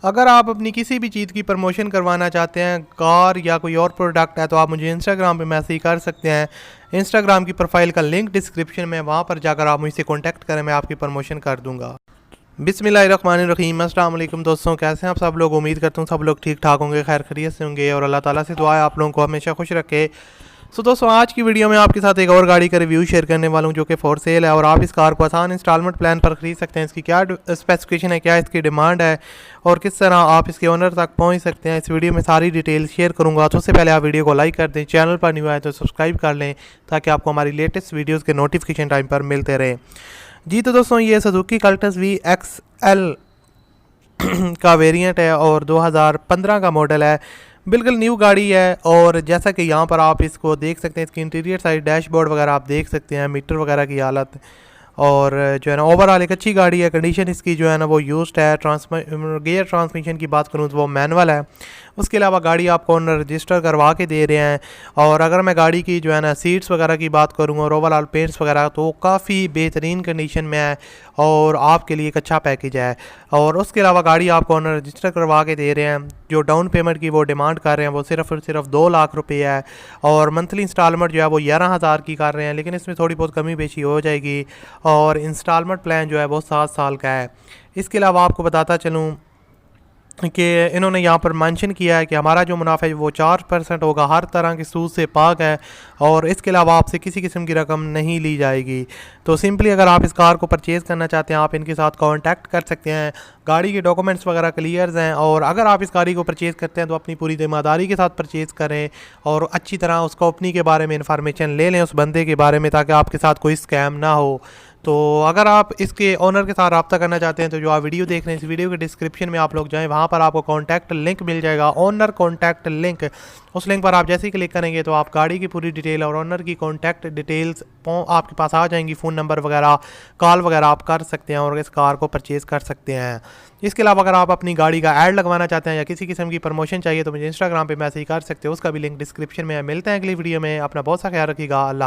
अगर आप अपनी किसी भी चीज़ की प्रमोशन करवाना चाहते हैं, कार या कोई और प्रोडक्ट है, तो आप मुझे इंस्टाग्राम पे मैसेज कर सकते हैं। इंस्टाग्राम की प्रोफाइल का लिंक डिस्क्रिप्शन में, वहाँ पर जाकर आप मुझसे कॉन्टैक्ट करें, मैं आपकी प्रमोशन कर दूँगा। बिस्मिल्लाहिर्रहमानिर्रहीम। अस्सलाम वालेकुम दोस्तों, कैसे हैं आप सब लोग? उम्मीद करता हूँ सब लोग ठीक ठाक होंगे, खैर खैरियत से होंगे और अल्लाह ताला से दुआ है आप लोगों को हमेशा खुश रखे। सो दोस्तों, आज की वीडियो में आपके साथ एक और गाड़ी का रिव्यू शेयर करने वाला हूं जो कि फॉर सेल है और आप इस कार को आसान इंस्टॉलमेंट प्लान पर ख़रीद सकते हैं। इसकी क्या स्पेसिफिकेशन है, क्या इसकी डिमांड है और किस तरह आप इसके ओनर तक पहुंच सकते हैं, इस वीडियो में सारी डिटेल शेयर करूंगा। तो उससे पहले आप वीडियो को लाइक कर दें, चैनल पर न्यू आए तो सब्सक्राइब कर लें ताकि आपको हमारी लेटेस्ट वीडियोज़ के नोटिफिकेशन टाइम पर मिलते रहें। जी तो दोस्तों, ये सुजुकी कल्टस VXL का वेरिएंट है और 2015 का मॉडल है। बिल्कुल न्यू गाड़ी है और जैसा कि यहाँ पर आप इसको देख सकते हैं, इसकी इंटीरियर साइड डैशबोर्ड वगैरह आप देख सकते हैं, मीटर वगैरह की हालत और जो है ना ओवरऑल एक अच्छी गाड़ी है। कंडीशन इसकी जो है ना वो यूज्ड है। गियर ट्रांसमिशन की बात करूँ तो वो मैनुअल है। उसके अलावा गाड़ी आपको ओनर रजिस्टर करवा के दे रहे हैं। और अगर मैं गाड़ी की जो है ना सीट्स वगैरह की बात करूँ और ओवरऑल पेंट्स वगैरह, तो काफ़ी बेहतरीन कंडीशन में है और आपके लिए एक अच्छा पैकेज है। और उसके अलावा गाड़ी आपको ओनर रजिस्टर करवा के दे रहे हैं। जो डाउन पेमेंट की वो डिमांड कर रहे हैं वो सिर्फ और सिर्फ 2 लाख रुपये है और मंथली इंस्टॉलमेंट जो है वो 11,000 की कर रहे हैं, लेकिन इसमें थोड़ी बहुत कमी पेशी हो जाएगी और इंस्टॉलमेंट प्लान जो है वो 7 साल का है। इसके अलावा आपको बताता चलूँ कि इन्होंने यहाँ पर मेंशन किया है कि हमारा जो मुनाफा है वो 4% होगा, हर तरह की सूद से पाक है और इसके अलावा आपसे किसी किस्म की रकम नहीं ली जाएगी। तो सिंपली अगर आप इस कार को परचेज़ करना चाहते हैं, आप इनके साथ कांटेक्ट कर सकते हैं। गाड़ी के डॉक्यूमेंट्स वगैरह क्लियर्स हैं और अगर आप इस गाड़ी को परचेज़ करते हैं तो अपनी पूरी ईमानदारी के साथ परचेज़ करें और अच्छी तरह उस कंपनी के बारे में इंफॉर्मेशन ले लें, उस बंदे के बारे में, ताकि आपके साथ कोई स्कैम ना हो। तो अगर आप इसके ओनर के साथ रब्ता करना चाहते हैं तो जो आप वीडियो देख रहे हैं, इस वीडियो के डिस्क्रिप्शन में आप लोग जाएं, वहाँ पर आपको कॉन्टैक्ट लिंक मिल जाएगा, ओनर कॉन्टैक्ट लिंक। उस लिंक पर आप जैसे ही क्लिक करेंगे तो आप गाड़ी की पूरी डिटेल और ओनर की कॉन्टैक्ट डिटेल्स आपके पास आ जाएंगी। फ़ोन नंबर वगैरह, कॉल वगैरह आप कर सकते हैं और इस कार को परचेज़ कर सकते हैं। इसके अलावा अगर आप अपनी गाड़ी का ऐड लगवाना चाहते हैं या किसी किस्म की प्रमोशन चाहिए तो मुझे इंस्टाग्राम पर मैसेज कर सकते हो, उसका भी लिंक डिस्क्रिप्शन में है। मिलते हैं अगली वीडियो में, अपना बहुत सा ख्याल रखिएगा। अल्लाह।